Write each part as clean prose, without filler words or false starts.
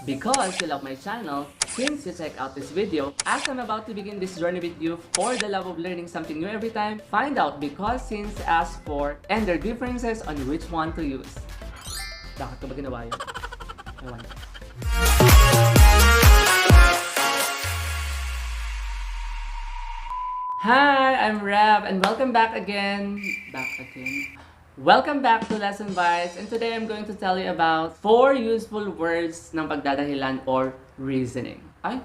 because you love my channel, since you check out this video, as I'm about to begin this journey with you for the love of learning something new every time, find out because, since, as, for, and their differences on which one to use. Bakit ko ba ginawa yun? Ewan ko. Hi, I'm Rev and welcome back again. Welcome back to Lesson Bites, and today I'm going to tell you about 4 useful words ng pagdadahilan or reasoning. Ay,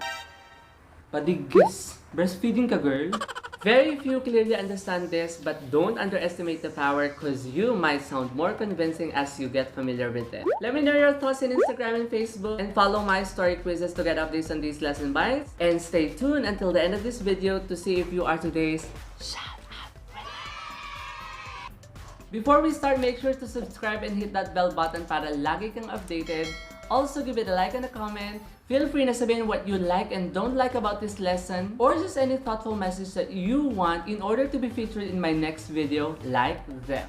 padigis. Breastfeeding ka, girl? Very few clearly understand this, but don't underestimate the power because you might sound more convincing as you get familiar with it. Let me know your thoughts on Instagram and Facebook, and follow my story quizzes to get updates on these lesson bites. And stay tuned until the end of this video to see if you are today's Shut Up winner. Before we start, make sure to subscribe and hit that bell button para lagi kang updated. Also, give it a like and a comment. Feel free na sabihin what you like and don't like about this lesson, or just any thoughtful message that you want in order to be featured in my next video like them.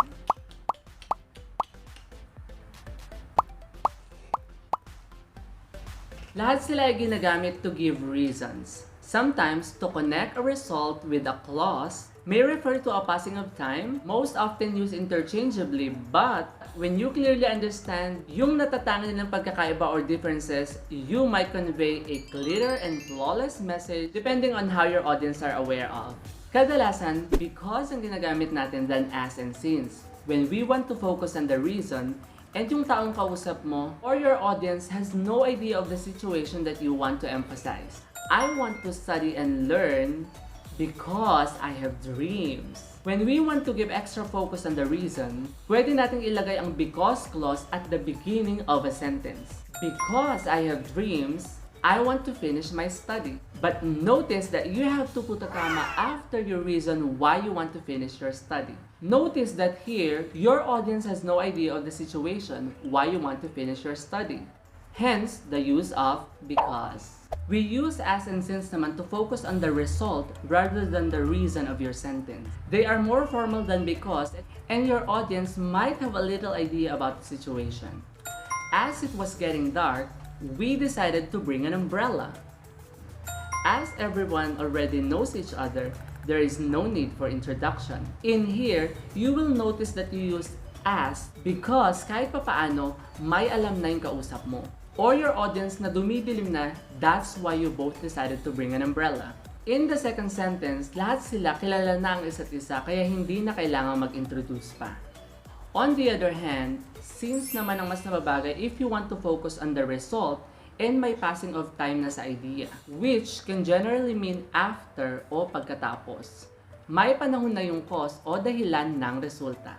Lahat sila ay ginagamit to give reasons. Sometimes, to connect a result with a clause may refer to a passing of time, most often used interchangeably, but when you clearly understand yung natatangi nilang pagkakaiba or differences, you might convey a clearer and flawless message depending on how your audience are aware of. Kadalasan, because ang ginagamit natin than as and since, when we want to focus on the reason, and yung taong kausap mo or your audience has no idea of the situation that you want to emphasize. I want to study and learn because I have dreams. When we want to give extra focus on the reason, pwede nating ilagay ang because clause at the beginning of a sentence. Because I have dreams, I want to finish my study. But notice that you have to put a comma after your reason why you want to finish your study. Notice that here, your audience has no idea of the situation why you want to finish your study. Hence, the use of because. We use as and since naman to focus on the result rather than the reason of your sentence. They are more formal than because, and your audience might have a little idea about the situation. As it was getting dark, we decided to bring an umbrella. As everyone already knows each other, there is no need for introduction. In here, you will notice that you use as because kahit papaano, may alam na yung kausap mo. Or your audience na dumidilim na, that's why you both decided to bring an umbrella. In the second sentence, lahat sila kilala na ang isa't isa kaya hindi na kailangan mag-introduce pa. On the other hand, since naman ang mas nababagay if you want to focus on the result and may passing of time na sa idea, which can generally mean after o pagkatapos. May panahon na yung cause o dahilan ng resulta.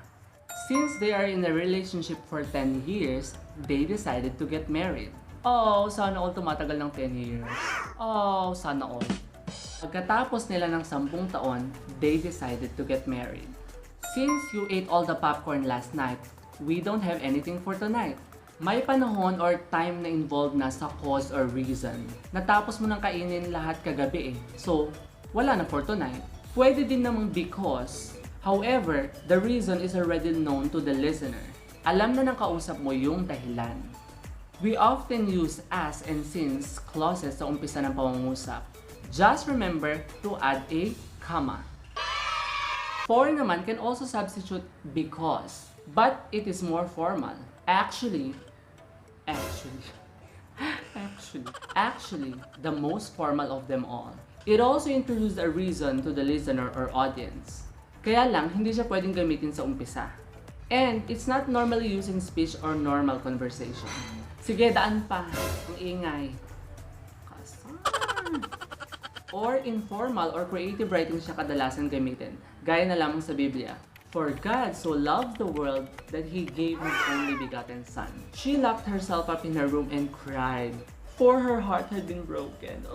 Since they are in a relationship for 10 years, they decided to get married. Oh, sana all tumatagal ng 10 years. Oh, sana all. Pagkatapos nila ng 10 taon, they decided to get married. Since you ate all the popcorn last night, we don't have anything for tonight. May panahon or time na involved na sa cause or reason. Natapos mo nang kainin lahat kagabi eh. So, wala na for tonight. Pwede din namang because. However, the reason is already known to the listener. Alam na ng kausap mo yung dahilan. We often use as and since clauses sa umpisa ng pangungusap. Just remember to add a comma. For naman can also substitute because, but it is more formal. Actually, the most formal of them all. It also introduces a reason to the listener or audience. Kaya lang, hindi siya pwedeng gamitin sa umpisa. And it's not normally used in speech or normal conversation. Sige, daan pa. Ang ingay. Kasar. Or informal or creative writing siya kadalasan gamitin. Gaya na lamang sa Biblia. For God so loved the world that He gave His only begotten Son. She locked herself up in her room and cried, for her heart had been broken.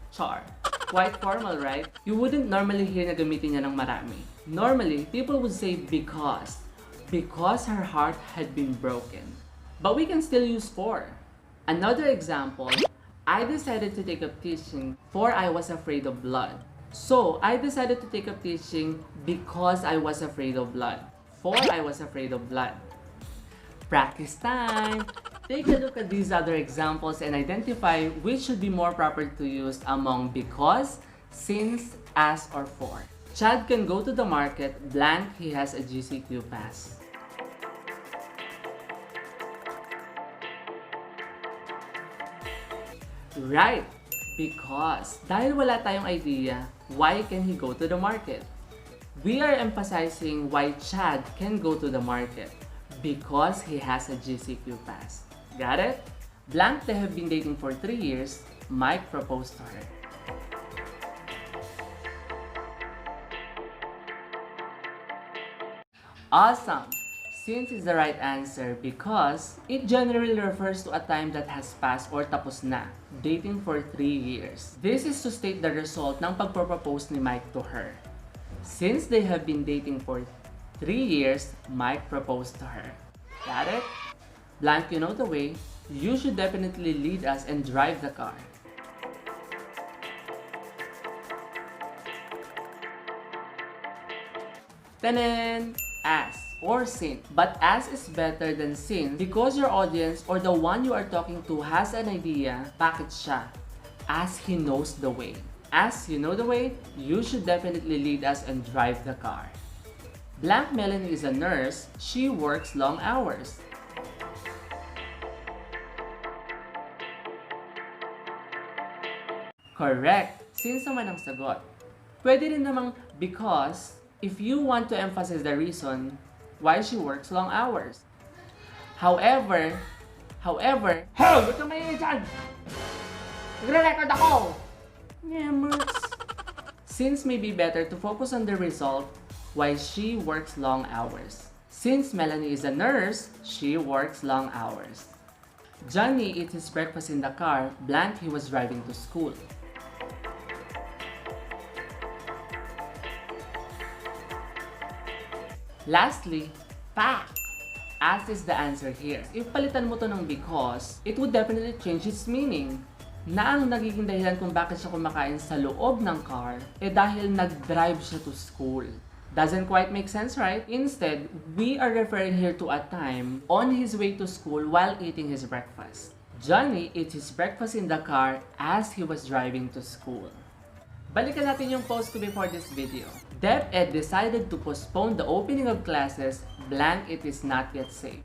Char. Quite formal, right? You wouldn't normally hear na gamitin niya ng marami. Normally, people would say because her heart had been broken. But we can still use for. Another example, I decided to take up teaching for I was afraid of blood. So, I decided to take up teaching because I was afraid of blood. For I was afraid of blood. Practice time! Take a look at these other examples and identify which should be more proper to use among because, since, as, or for. Chad can go to the market, blank, he has a GCQ pass. Right, because dahil wala tayong idea, why can he go to the market? We are emphasizing why Chad can go to the market because he has a GCQ pass. Got it? Blank, they have been dating for 3 years. Mike proposed to her. Awesome! Since is the right answer because it generally refers to a time that has passed or tapos na, dating for 3 years. This is to state the result ng pagpropose ni Mike to her. Since they have been dating for 3 years, Mike proposed to her. Got it? Blank, you know the way. You should definitely lead us and drive the car. Tanan! As or sin. But as is better than sin because your audience or the one you are talking to has an idea, bakit siya? As he knows the way. As you know the way, you should definitely lead us and drive the car. Blank, Melanie is a nurse. She works long hours. Correct. Since naman ang sagot. Pwede rin namang because if you want to emphasize the reason why she works long hours. However, Hey! Ba't ka maingay dyan? Nagre-record ako! since may be better to focus on the result why she works long hours. Since Melanie is a nurse, she works long hours. Johnny eats his breakfast in the car, blank, he was driving to school. Lastly, fact. As is the answer here. If palitan mo to ng because, it would definitely change its meaning. Na ang nagiging dahilan kung bakit siya kumakain sa loob ng car, dahil nag-drive siya to school. Doesn't quite make sense, right? Instead, we are referring here to a time on his way to school while eating his breakfast. Johnny eats his breakfast in the car as he was driving to school. Balikan natin yung post ko before this video. DepEd decided to postpone the opening of classes, blank, it is not yet safe.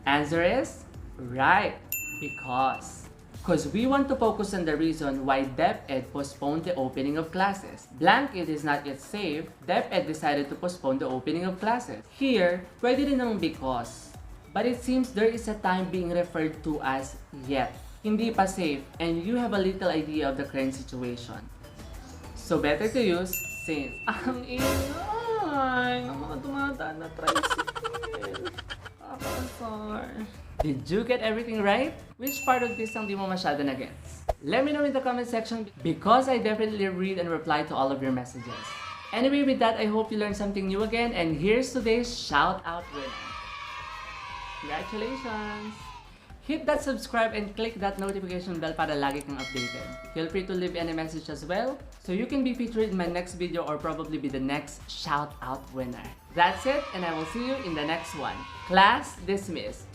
Answer is, right, because we want to focus on the reason why DepEd postponed the opening of classes. Blank, it is not yet safe, DepEd decided to postpone the opening of classes. Here, pwede rin namang because, but it seems there is a time being referred to as yet. Hindi pa safe, and you have a little idea of the current situation. So better to use since. Ang ingay! Ang mga dumadaan na tricycle. Akasar. Did you get everything right? Which part of this ang di mo masyado na-gets? Let me know in the comment section because I definitely read and reply to all of your messages. Anyway, with that, I hope you learned something new again, and here's today's shout out winner. Congratulations! Hit that subscribe and click that notification bell para lagi kang updated. Feel free to leave any message as well, so you can be featured in my next video or probably be the next shout out winner. That's it, and I will see you in the next one. Class dismissed.